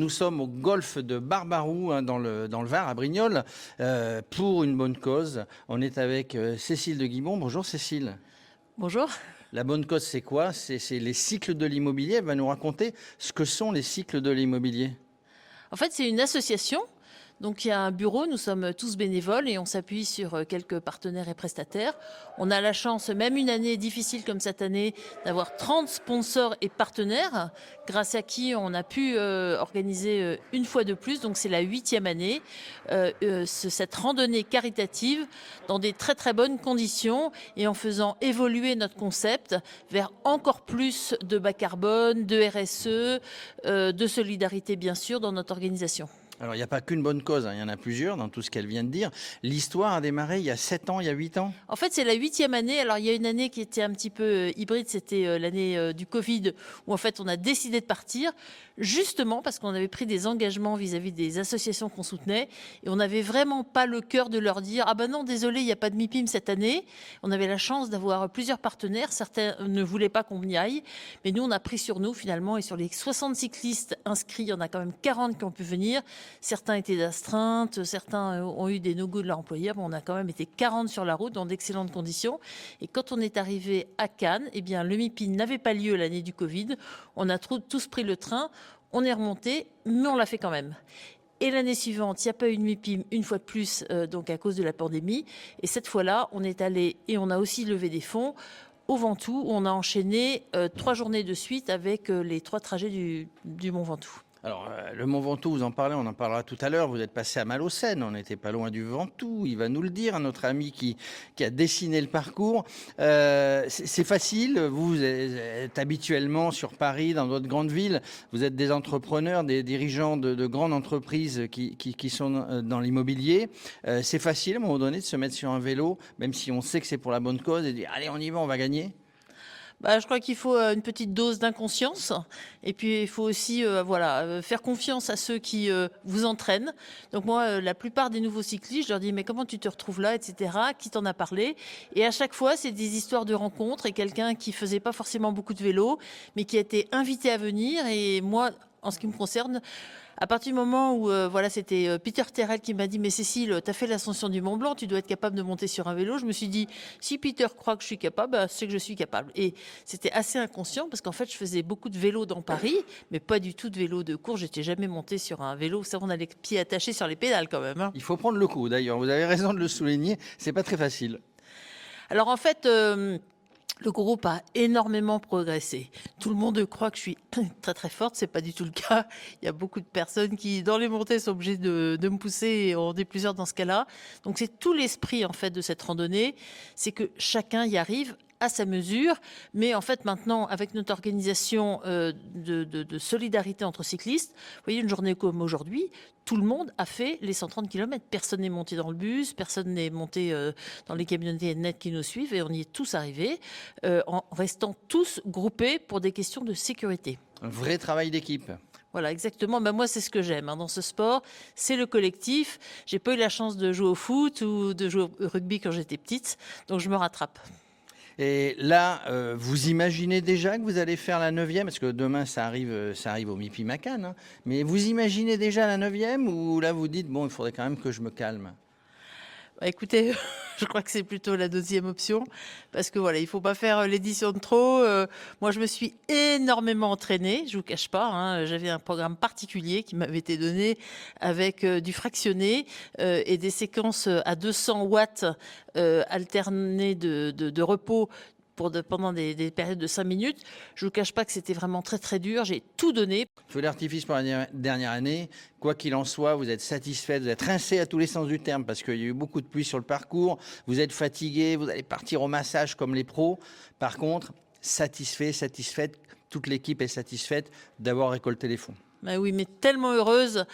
Nous sommes au golfe de Barbaroux, dans le Var, à Brignoles, pour une bonne cause. On est avec Cécile de Guibon. Bonjour Cécile. Bonjour. La bonne cause, c'est quoi? C'est les cycles de l'immobilier. Elle va nous raconter ce que sont les cycles de l'immobilier. En fait, c'est une association. Donc, il y a un bureau, nous sommes tous bénévoles et on s'appuie sur quelques partenaires et prestataires. On a la chance, même une année difficile comme cette année, d'avoir 30 sponsors et partenaires, grâce à qui on a pu organiser une fois de plus. Donc, c'est la 8e année, cette randonnée caritative dans des très très bonnes conditions et en faisant évoluer notre concept vers encore plus de bas carbone, de RSE, de solidarité bien sûr dans notre organisation. Alors, il n'y a pas qu'une bonne cause, il y en a plusieurs dans tout ce qu'elle vient de dire. L'histoire a démarré il y a 7 ans, il y a 8 ans. En fait, c'est la 8e année. Alors, il y a une année qui était un petit peu hybride, c'était l'année du Covid, où en fait, on a décidé de partir, justement parce qu'on avait pris des engagements vis-à-vis des associations qu'on soutenait, et on n'avait vraiment pas le cœur de leur dire « Ah ben non, désolé, il n'y a pas de MIPIM cette année ». On avait la chance d'avoir plusieurs partenaires, certains ne voulaient pas qu'on y aille, mais nous, on a pris sur nous finalement, et sur les 60 cyclistes inscrits, il y en a quand même 40 qui ont pu venir. Certains étaient d'astreinte, certains ont eu des no-go de leur employeur, mais on a quand même été 40 sur la route dans d'excellentes conditions. Et quand on est arrivé à Cannes, eh bien, le MIPIM n'avait pas lieu l'année du Covid. On a tous pris le train, on est remonté, mais on l'a fait quand même. Et l'année suivante, il n'y a pas eu de MIPIM une fois de plus, donc à cause de la pandémie. Et cette fois-là, on est allé et on a aussi levé des fonds au Ventoux, où on a enchaîné 3 journées de suite avec les 3 trajets du Mont Ventoux. Alors, le Mont Ventoux, vous en parlez, on en parlera tout à l'heure. Vous êtes passé à Malaucène, on n'était pas loin du Ventoux. Il va nous le dire, notre ami qui a dessiné le parcours. C'est facile, vous êtes habituellement sur Paris, dans d'autres grandes villes. Vous êtes des entrepreneurs, des dirigeants de grandes entreprises qui sont dans l'immobilier. C'est facile, à un moment donné, de se mettre sur un vélo, même si on sait que c'est pour la bonne cause, et de dire « Allez, on y va, on va gagner ». Je crois qu'il faut une petite dose d'inconscience et puis il faut aussi faire confiance à ceux qui vous entraînent. Donc moi, la plupart des nouveaux cyclistes, je leur dis mais comment tu te retrouves là, etc. Qui t'en a parlé? Et à chaque fois, c'est des histoires de rencontres et quelqu'un qui faisait pas forcément beaucoup de vélo, mais qui a été invité à venir. Et moi, en ce qui me concerne, à partir du moment où c'était Peter Terrell qui m'a dit mais Cécile, tu as fait l'ascension du Mont Blanc, tu dois être capable de monter sur un vélo. Je me suis dit si Peter croit que je suis capable, c'est que je suis capable. Et c'était assez inconscient parce qu'en fait je faisais beaucoup de vélo dans Paris, mais pas du tout de vélo de course. J'étais jamais montée sur un vélo. Ça, on a les pieds attachés sur les pédales quand même. Hein. Il faut prendre le coup d'ailleurs, vous avez raison de le souligner, c'est pas très facile. Alors en fait... le groupe a énormément progressé. Tout le monde croit que je suis très très forte, c'est pas du tout le cas. Il y a beaucoup de personnes qui, dans les montées, sont obligées de me pousser et on est plusieurs dans ce cas-là. Donc c'est tout l'esprit en fait de cette randonnée, c'est que chacun y arrive à sa mesure, mais en fait maintenant avec notre organisation de solidarité entre cyclistes, vous voyez une journée comme aujourd'hui, tout le monde a fait les 130 km. Personne n'est monté dans le bus, personne n'est monté dans les camionnettes qui nous suivent et on y est tous arrivés en restant tous groupés pour des questions de sécurité. Un vrai travail d'équipe. Voilà, exactement. Moi, c'est ce que j'aime dans ce sport. C'est le collectif. J'ai pas eu la chance de jouer au foot ou de jouer au rugby quand j'étais petite, donc je me rattrape. Et là, vous imaginez déjà que vous allez faire la 9e, parce que demain, ça arrive au MIPIM à Cannes, hein, mais vous imaginez déjà la 9e ou là, vous dites, bon, il faudrait quand même que je me calme? Écoutez, je crois que c'est plutôt la 2e option parce que il faut pas faire l'édition de trop. Moi, je me suis énormément entraînée, je vous cache pas. Hein, j'avais un programme particulier qui m'avait été donné avec du fractionné et des séquences à 200 watts alternées de repos pendant des périodes de 5 minutes. Je ne vous cache pas que c'était vraiment très très dur. J'ai tout donné. Feu d'artifice pour la dernière année. Quoi qu'il en soit, vous êtes satisfaite, vous êtes rincée à tous les sens du terme parce qu'il y a eu beaucoup de pluie sur le parcours. Vous êtes fatigué, vous allez partir au massage comme les pros. Par contre, satisfaite, toute l'équipe est satisfaite d'avoir récolté les fonds. Oui, mais tellement heureuse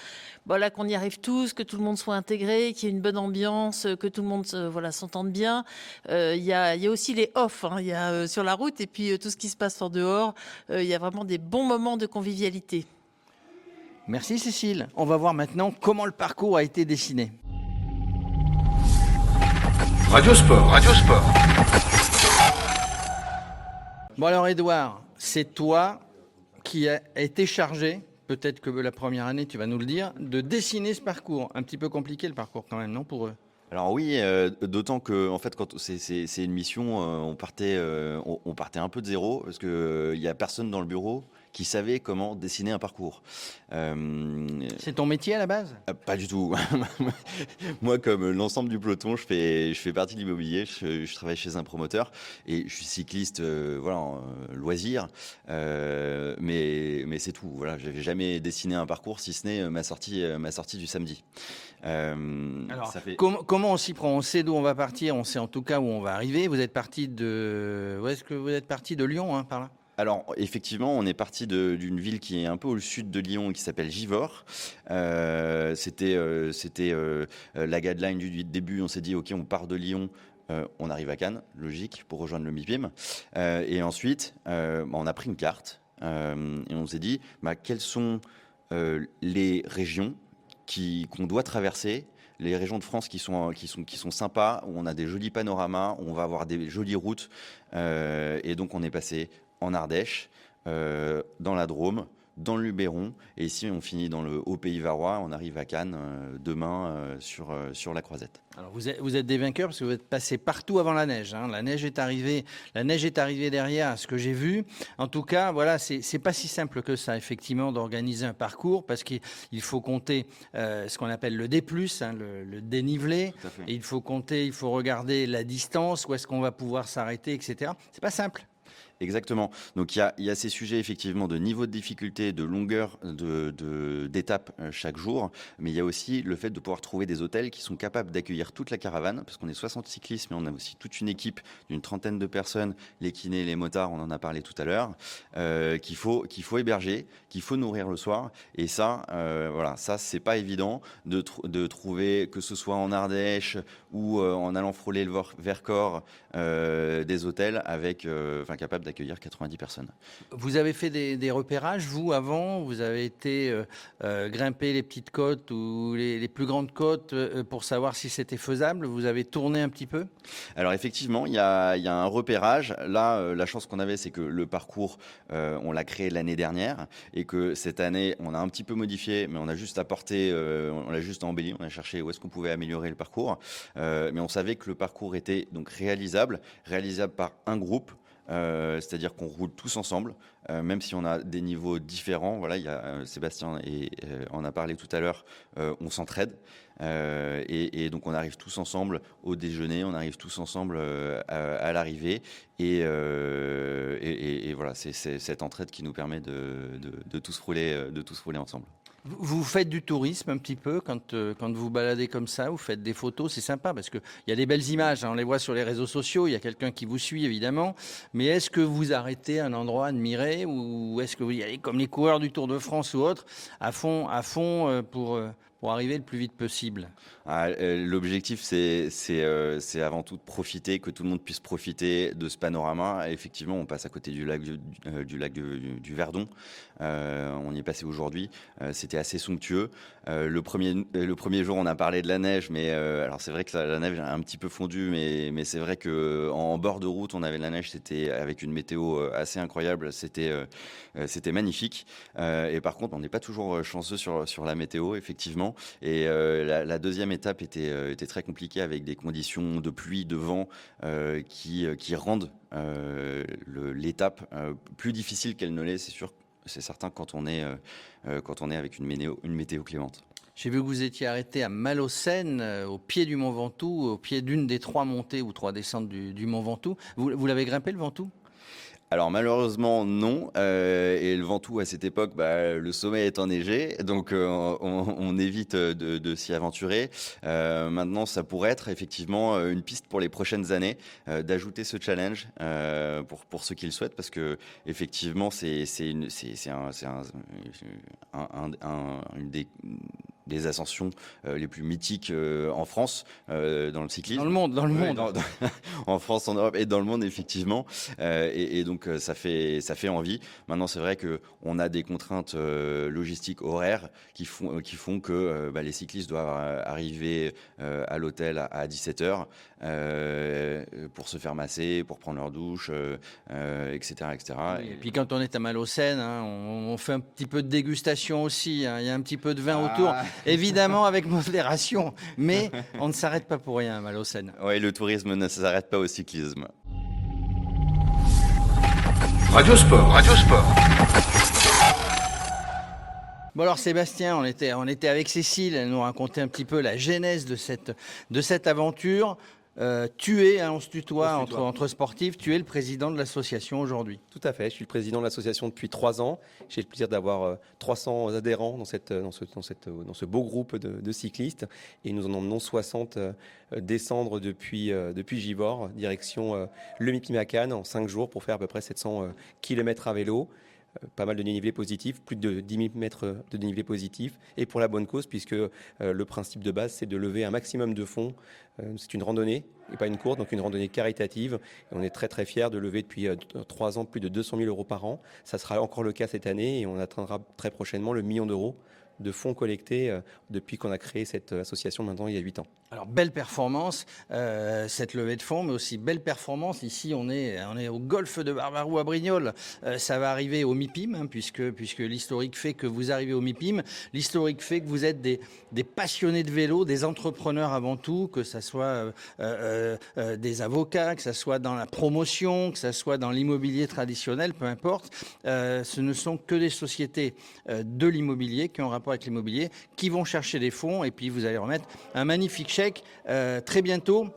qu'on y arrive tous, que tout le monde soit intégré, qu'il y ait une bonne ambiance, que tout le monde s'entende bien. Il y a aussi les off, hein, il y a sur la route et puis tout ce qui se passe en dehors. Il y a vraiment des bons moments de convivialité. Merci Cécile. On va voir maintenant comment le parcours a été dessiné. Radio Sport. Bon alors Édouard, c'est toi qui a été chargé peut-être que la première année, tu vas nous le dire, de dessiner ce parcours. Un petit peu compliqué le parcours quand même, non, pour eux? Alors oui, d'autant que en fait, quand c'est une mission, on partait un peu de zéro parce que il y a personne dans le bureau qui savait comment dessiner un parcours. C'est ton métier à la base? Pas du tout. Moi, comme l'ensemble du peloton, je fais partie de l'immobilier. Je travaille chez un promoteur et je suis cycliste, voilà, en loisir. Mais c'est tout. Voilà, j'avais jamais dessiné un parcours si ce n'est ma sortie du samedi. Alors, Ça fait. comment on s'y prend? On sait d'où on va partir, on sait en tout cas où on va arriver. Vous êtes parti de... Où est-ce que vous êtes parti? De Lyon, hein, par là? Alors, effectivement, on est parti d'une ville qui est un peu au sud de Lyon, qui s'appelle Givors. C'était la guideline du début. On s'est dit, OK, on part de Lyon, on arrive à Cannes, logique, pour rejoindre le MIPIM. Et ensuite, on a pris une carte et on s'est dit, quelles sont les régions qu'on doit traverser, les régions de France qui sont sympas, où on a des jolis panoramas, où on va avoir des jolies routes. Et donc, on est passé en Ardèche, dans la Drôme, dans le Luberon, et ici on finit dans le Haut-Pays Varois. On arrive à Cannes demain sur la Croisette. Alors vous êtes des vainqueurs parce que vous êtes passé partout avant la neige, hein. La neige est arrivée derrière, à ce que j'ai vu. En tout cas, voilà, c'est pas si simple que ça, effectivement, d'organiser un parcours parce qu'il faut compter ce qu'on appelle le D+, hein, le dénivelé. Tout à fait. Et il faut regarder la distance, où est-ce qu'on va pouvoir s'arrêter, etc. C'est pas simple. Exactement. Donc il y a ces sujets effectivement de niveau de difficulté, de longueur d'étapes chaque jour, mais il y a aussi le fait de pouvoir trouver des hôtels qui sont capables d'accueillir toute la caravane, parce qu'on est 60 cyclistes, mais on a aussi toute une équipe d'une 30aine de personnes, les kinés, les motards, on en a parlé tout à l'heure, qu'il faut héberger, qu'il faut nourrir le soir. Et ça, voilà, ça c'est pas évident de trouver, que ce soit en Ardèche ou en allant frôler le Vercors, des hôtels capables d'accueillir 90 personnes. Vous avez fait des repérages, vous, avant? Vous avez été grimper les petites côtes ou les plus grandes côtes pour savoir si c'était faisable? Vous avez tourné un petit peu? Alors effectivement, il y a un repérage. Là, la chance qu'on avait, c'est que le parcours, on l'a créé l'année dernière et que cette année, on a un petit peu modifié, mais on a juste apporté, on l'a juste embelli, on a cherché où est-ce qu'on pouvait améliorer le parcours. Mais on savait que le parcours était donc réalisable par un groupe. C'est-à-dire qu'on roule tous ensemble, même si on a des niveaux différents. Voilà, il y a Sébastien et en a parlé tout à l'heure. On s'entraide et donc on arrive tous ensemble au déjeuner, on arrive tous ensemble à l'arrivée et voilà, c'est cette entraide qui nous permet de tous rouler ensemble. Vous faites du tourisme un petit peu quand vous baladez comme ça, vous faites des photos, c'est sympa parce qu'il y a des belles images, hein, on les voit sur les réseaux sociaux, il y a quelqu'un qui vous suit évidemment, mais est-ce que vous arrêtez à un endroit admiré ou est-ce que vous y allez comme les coureurs du Tour de France ou autres, à fond pour arriver le plus vite possible? L'objectif, c'est avant tout de profiter, que tout le monde puisse profiter de ce panorama. Et effectivement, on passe à côté du lac du Verdon. On y est passé aujourd'hui. C'était assez somptueux. Le premier jour, on a parlé de la neige, mais alors c'est vrai que la neige a un petit peu fondu, mais c'est vrai que en bord de route, on avait de la neige. C'était avec une météo assez incroyable. C'était magnifique. Et par contre, on n'est pas toujours chanceux sur la météo, effectivement. Et la deuxième étape était très compliquée avec des conditions de pluie, de vent qui rendent l'étape plus difficile qu'elle ne l'est, c'est sûr. C'est certain quand on est avec une météo clémente. J'ai vu que vous étiez arrêté à Malaucène, au pied du Mont Ventoux, au pied d'une des 3 montées ou 3 descentes du Mont Ventoux. Vous l'avez grimpé, le Ventoux? Alors malheureusement non, et le Ventoux à cette époque, le sommet est enneigé, donc on évite de s'y aventurer. Maintenant, ça pourrait être effectivement une piste pour les prochaines années, d'ajouter ce challenge pour ceux qui le souhaitent, parce que effectivement c'est une des des ascensions les plus mythiques en France, dans le cyclisme. Dans le monde. En France, en Europe et dans le monde, effectivement. Et donc, ça fait envie. Maintenant, c'est vrai qu'on a des contraintes logistiques horaires qui font que les cyclistes doivent arriver à l'hôtel à 17h pour se faire masser, pour prendre leur douche, etc. etc. Et puis quand on est à Malaucène, on fait un petit peu de dégustation aussi. Il y a un petit peu de vin autour, évidemment avec modération, mais on ne s'arrête pas pour rien à Malaucène. Oui, le tourisme ne s'arrête pas au cyclisme. Radio Sport. Bon alors Sébastien, on était avec Cécile, elle nous racontait un petit peu la genèse de cette aventure. Tu es, on se tutoie entre sportifs, tu es le président de l'association aujourd'hui. Tout à fait, je suis le président de l'association depuis 3 ans. J'ai le plaisir d'avoir 300 adhérents dans ce beau groupe de cyclistes. Et nous en emmenons 60 descendre depuis Givors, direction le MIPIM à Cannes en 5 jours pour faire à peu près 700 km à vélo. Pas mal de dénivelé positif, plus de 10 000 mètres de dénivelé positif, et pour la bonne cause, puisque le principe de base, c'est de lever un maximum de fonds. C'est une randonnée et pas une course, donc une randonnée caritative. Et on est très très fiers de lever depuis 3 ans plus de 200 000 € par an. Ça sera encore le cas cette année et on atteindra très prochainement le million d'euros de fonds collectés depuis qu'on a créé cette association maintenant il y a 8 ans. Alors belle performance, cette levée de fonds, mais aussi belle performance. Ici on est au golfe de Barbaroux à Brignoles. Ça va arriver au MIPIM, puisque l'historique fait que vous arrivez au MIPIM. L'historique fait que vous êtes des passionnés de vélo, des entrepreneurs avant tout, que ça soit des avocats, que ça soit dans la promotion, que ça soit dans l'immobilier traditionnel, peu importe. Ce ne sont que des sociétés de l'immobilier qui ont rapport avec l'immobilier, qui vont chercher des fonds et puis vous allez remettre un magnifique chèque très bientôt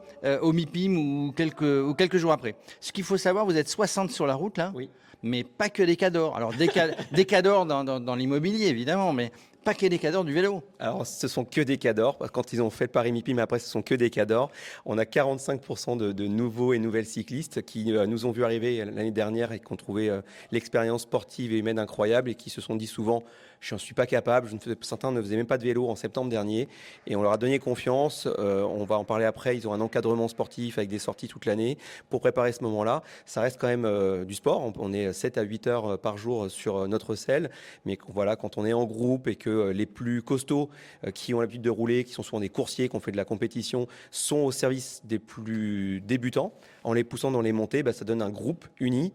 au MIPIM ou quelques jours après. Ce qu'il faut savoir, vous êtes 60 sur la route là, Oui. mais pas que des cadors. Alors des cadors dans l'immobilier évidemment, mais pas que des cadors du vélo. Alors, ce sont que des cadors. Quand ils ont fait le Paris MIPIM, après, ce sont que des cadors. On a 45% de nouveaux et nouvelles cyclistes qui nous ont vu arriver l'année dernière et qui ont trouvé l'expérience sportive et humaine incroyable et qui se sont dit souvent « je n'en suis pas capable ». Certains ne faisaient même pas de vélo en septembre dernier et on leur a donné confiance. On va en parler après. Ils ont un encadrement sportif avec des sorties toute l'année pour préparer ce moment-là. Ça reste quand même du sport. On est 7 à 8 heures par jour sur notre selle. Mais voilà, quand on est en groupe et que les plus costauds qui ont l'habitude de rouler, qui sont souvent des coursiers, qui ont fait de la compétition, sont au service des plus débutants. En les poussant dans les montées, ça donne un groupe uni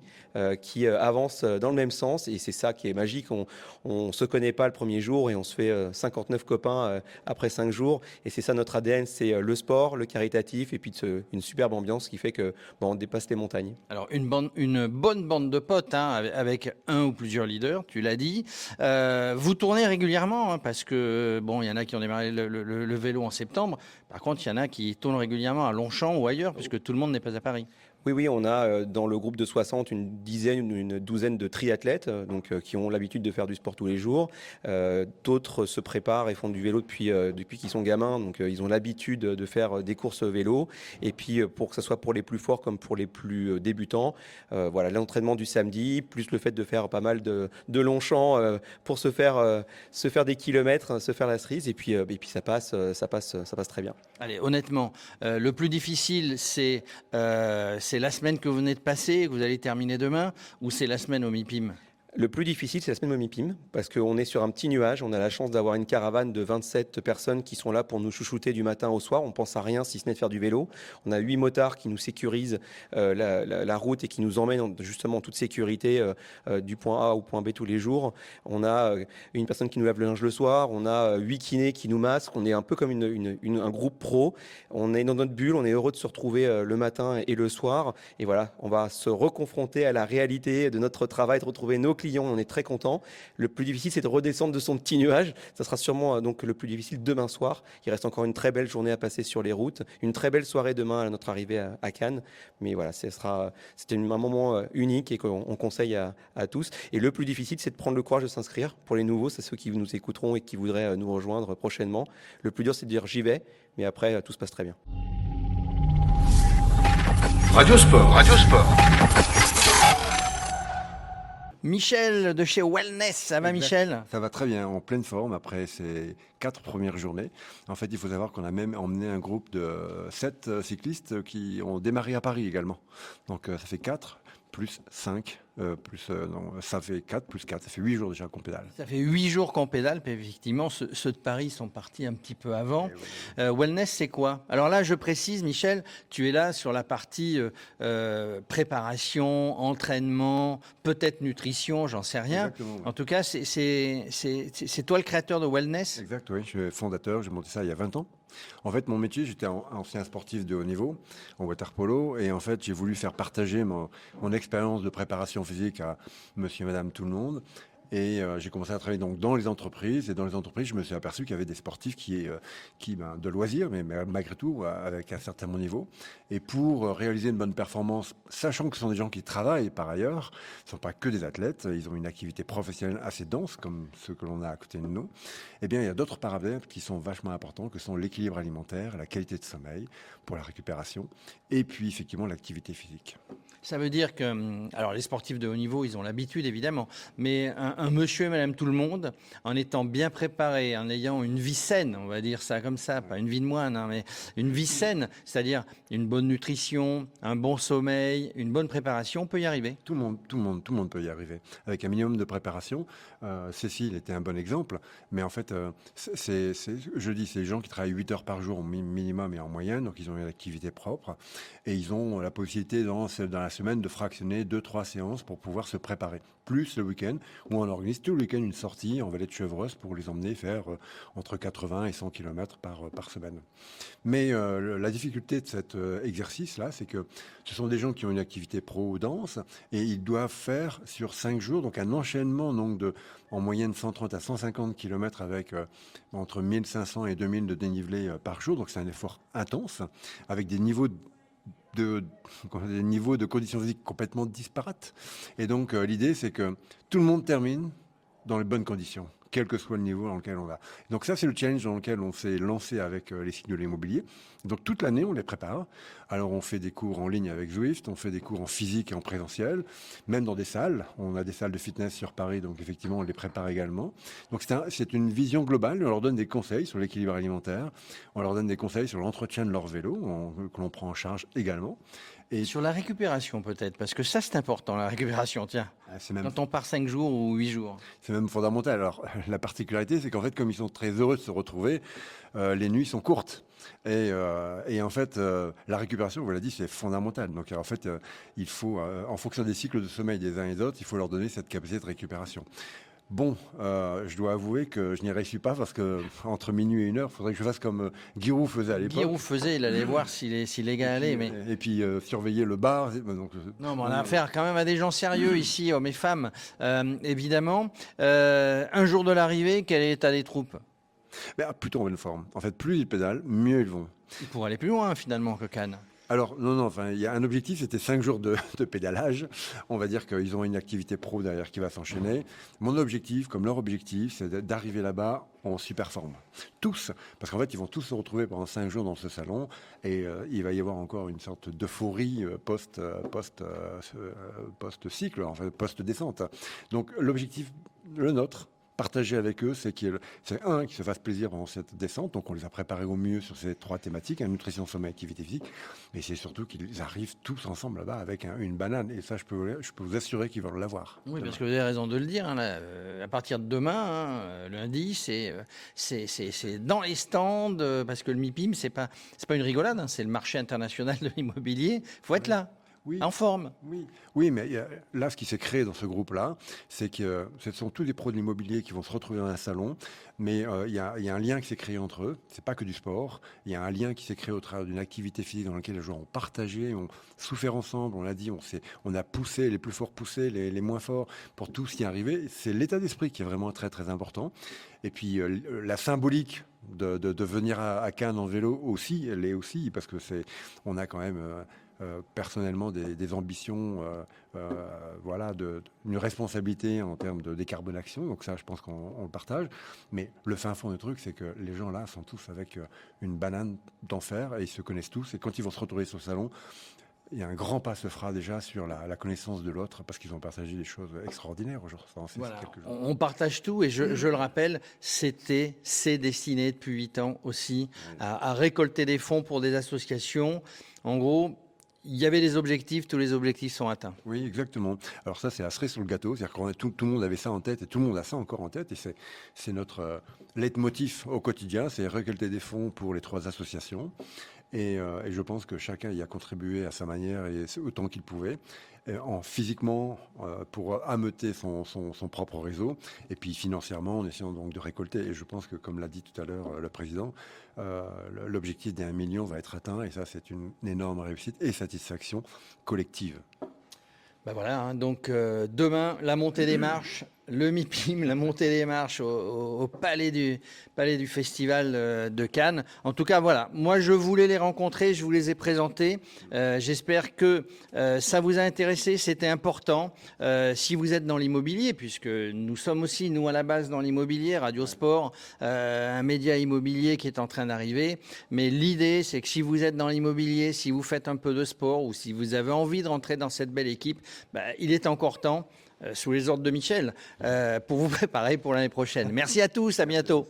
qui avance dans le même sens. Et c'est ça qui est magique. On se connaît pas le premier jour et on se fait 59 copains après 5 jours. Et c'est ça notre ADN, c'est le sport, le caritatif et puis une superbe ambiance qui fait que on dépasse les montagnes. Alors une bonne bande de potes avec un ou plusieurs leaders, tu l'as dit. Vous tournez régulièrement parce que il y en a qui ont démarré le vélo en septembre. Par contre, il y en a qui tournent régulièrement à Longchamp ou ailleurs puisque tout le monde n'est pas à Paris. Oui, on a dans le groupe de 60 une douzaine de triathlètes qui ont l'habitude de faire du sport tous les jours. D'autres se préparent et font du vélo depuis qu'ils sont gamins, donc ils ont l'habitude de faire des courses vélo. Et puis pour que ce soit pour les plus forts comme pour les plus débutants, l'entraînement du samedi, plus le fait de faire pas mal de Longchamp pour se faire des kilomètres, se faire la cerise, et puis ça passe très bien. Allez, honnêtement, le plus difficile c'est la semaine que vous venez de passer, que vous allez terminer demain, ou c'est la semaine au MIPIM ? Le plus difficile, c'est la semaine au MIPIM, parce qu'on est sur un petit nuage. On a la chance d'avoir une caravane de 27 personnes qui sont là pour nous chouchouter du matin au soir. On pense à rien si ce n'est de faire du vélo. On a 8 motards qui nous sécurisent la route et qui nous emmènent justement en toute sécurité du point A au point B tous les jours. On a une personne qui nous lave le linge le soir. On a 8 kinés qui nous masquent. On est un peu comme un groupe pro. On est dans notre bulle. On est heureux de se retrouver le matin et le soir. Et voilà, on va se reconfronter à la réalité de notre travail, de retrouver nos clients, on est très content. Le plus difficile, c'est de redescendre de son petit nuage. Ça sera sûrement donc le plus difficile demain soir. Il reste encore une très belle journée à passer sur les routes, une très belle soirée demain à notre arrivée à Cannes. Mais voilà, c'était un moment unique et qu'on conseille à tous. Et le plus difficile, c'est de prendre le courage de s'inscrire. Pour les nouveaux, c'est ceux qui nous écouteront et qui voudraient nous rejoindre prochainement. Le plus dur, c'est de dire j'y vais, mais après, tout se passe très bien. Radio Sport. Michel de chez Wellness, ça va Exact. Michel? Ça va très bien, en pleine forme après ces 4 premières journées. En fait, il faut savoir qu'on a même emmené un groupe de 7 cyclistes qui ont démarré à Paris également. Donc ça fait 4 plus 5, ça fait 4 plus 4, ça fait 8 jours déjà qu'on pédale. Ça fait 8 jours qu'on pédale, puis effectivement, ceux de Paris sont partis un petit peu avant. Wellness, c'est quoi? Alors là, je précise, Michel, tu es là sur la partie préparation, entraînement, peut-être nutrition, j'en sais rien. Exactement, ouais. En tout cas, c'est toi le créateur de Wellness? Exact, oui, je suis fondateur, j'ai monté ça il y a 20 ans. En fait, mon métier, j'étais ancien sportif de haut niveau en water polo et en fait, j'ai voulu faire partager mon expérience de préparation physique à monsieur et madame tout le monde. Et j'ai commencé à travailler donc dans les entreprises. Et dans les entreprises, je me suis aperçu qu'il y avait des sportifs qui de loisirs, mais malgré tout, avec un certain niveau. Et pour réaliser une bonne performance, sachant que ce sont des gens qui travaillent par ailleurs, ce ne sont pas que des athlètes, ils ont une activité professionnelle assez dense, comme ceux que l'on a à côté de nous, eh bien, il y a d'autres paramètres qui sont vachement importants, que sont l'équilibre alimentaire, la qualité de sommeil pour la récupération, et puis effectivement l'activité physique. Ça veut dire que, alors les sportifs de haut niveau, ils ont l'habitude évidemment, mais un monsieur et madame tout le monde, en étant bien préparé, en ayant une vie saine, on va dire ça comme ça, pas une vie de moine, hein, mais une vie saine, c'est-à-dire une bonne nutrition, un bon sommeil, une bonne préparation, on peut y arriver. Tout le monde peut y arriver. Avec un minimum de préparation, Cécile était un bon exemple, mais en fait, je dis, c'est les gens qui travaillent 8 heures par jour au minimum et en moyenne, donc ils ont une activité propre, et ils ont la possibilité dans la semaine de fractionner 2-3 séances pour pouvoir se préparer. Plus le week-end, où on organise tout le week-end une sortie en vallée de Chevreuse pour les emmener faire entre 80 et 100 km par semaine. Mais la difficulté de cet exercice-là, c'est que ce sont des gens qui ont une activité pro-dense et ils doivent faire sur 5 jours, donc un enchaînement donc en moyenne 130 à 150 km avec entre 1500 et 2000 de dénivelé par jour. Donc c'est un effort intense avec des niveaux de conditions physiques complètement disparates. Et donc l'idée, c'est que tout le monde termine dans les bonnes conditions, quel que soit le niveau dans lequel on va. Donc ça, c'est le challenge dans lequel on s'est lancé avec les cycles de l'immobilier. Donc toute l'année, on les prépare. Alors on fait des cours en ligne avec Zwift, on fait des cours en physique et en présentiel, même dans des salles. On a des salles de fitness sur Paris, donc effectivement, on les prépare également. Donc c'est une vision globale. On leur donne des conseils sur l'équilibre alimentaire, on leur donne des conseils sur l'entretien de leur vélo, que l'on prend en charge également. Et sur la récupération peut-être, parce que ça c'est important, la récupération, tiens. Quand on part 5 jours ou 8 jours. C'est même fondamental. Alors la particularité, c'est qu'en fait, comme ils sont très heureux de se retrouver, les nuits sont courtes. Et en fait, la récupération, on vous l'a dit, c'est fondamental. Donc en fait, il faut, en fonction des cycles de sommeil des uns et des autres, il faut leur donner cette capacité de récupération. Bon, je dois avouer que je n'y réussis pas parce que entre minuit et 1 heure, il faudrait que je fasse comme Giroud faisait à l'époque. Giroud faisait, il allait voir si les gars allaient. Et puis surveiller le bar. Donc, non, mais on a affaire quand même à des gens sérieux ici, hommes et femmes, évidemment. Un jour de l'arrivée, quel est l'état des troupes? Plutôt en bonne forme. En fait, plus ils pédalent, mieux ils vont. Ils pourraient aller plus loin finalement que Cannes. Alors, non, enfin, il y a un objectif, c'était 5 jours de pédalage. On va dire qu'ils ont une activité pro derrière qui va s'enchaîner. Mon objectif, comme leur objectif, c'est d'arriver là-bas en super forme. Tous, parce qu'en fait, ils vont tous se retrouver pendant 5 jours dans ce salon et il va y avoir encore une sorte d'euphorie post-cycle, en fait, post-descente. Donc, l'objectif, le nôtre, partager avec eux, c'est qu'ils se fassent plaisir pendant cette descente. Donc, on les a préparés au mieux sur ces 3 thématiques, nutrition, sommeil, activité physique. Mais c'est surtout qu'ils arrivent tous ensemble là-bas avec une banane. Et ça, je peux vous assurer qu'ils vont l'avoir. Oui, parce que vous avez raison de le dire. Hein, là, à partir de demain, lundi, c'est dans les stands, parce que le MIPIM, c'est pas une rigolade. Hein, c'est le marché international de l'immobilier. Il faut être là. Oui. En forme. Oui, mais là, ce qui s'est créé dans ce groupe-là, c'est que ce sont tous des pros de l'immobilier qui vont se retrouver dans un salon, mais il y a un lien qui s'est créé entre eux. C'est pas que du sport. Il y a un lien qui s'est créé au travers d'une activité physique dans laquelle les joueurs ont partagé, ont souffert ensemble. On l'a dit, on a poussé, les plus forts poussés, les moins forts, pour tout ce qui est arrivé. C'est l'état d'esprit qui est vraiment très, très important. Et puis, la symbolique de venir à Cannes en vélo aussi, elle est aussi, parce que on a quand même... personnellement des ambitions, une responsabilité en termes de décarbonation. Donc ça, je pense qu'on le partage. Mais le fin fond du truc, c'est que les gens là sont tous avec une banane d'enfer et ils se connaissent tous. Et quand ils vont se retrouver sur le salon, Et un grand pas se fera déjà sur la connaissance de l'autre parce qu'ils ont partagé des choses extraordinaires aujourd'hui. Voilà. On partage tout et je le rappelle, c'est destiné depuis 8 ans aussi à récolter des fonds pour des associations. En gros, il y avait des objectifs, tous les objectifs sont atteints. Oui, exactement. Alors ça, c'est la cerise sur le gâteau. C'est-à-dire que tout le monde avait ça en tête et tout le monde a ça encore en tête. Et c'est notre leitmotiv au quotidien, c'est récolter des fonds pour les 3 associations. Et je pense que chacun y a contribué à sa manière et autant qu'il pouvait, physiquement pour ameuter son propre réseau, et puis financièrement en essayant donc de récolter. Et je pense que, comme l'a dit tout à l'heure le président, l'objectif des 1 million va être atteint, et ça c'est une énorme réussite et satisfaction collective. Ben voilà, hein, donc demain, la montée des marches, le MIPIM, la montée des marches au palais du Festival de Cannes. En tout cas, voilà, moi je voulais les rencontrer, je vous les ai présentés. J'espère que ça vous a intéressé, c'était important. Si vous êtes dans l'immobilier, puisque nous sommes aussi, nous à la base, dans l'immobilier, Radio Sport, un média immobilier qui est en train d'arriver. Mais l'idée, c'est que si vous êtes dans l'immobilier, si vous faites un peu de sport ou si vous avez envie de rentrer dans cette belle équipe, il est encore temps, sous les ordres de Michel, pour vous préparer pour l'année prochaine. Merci à tous, à bientôt.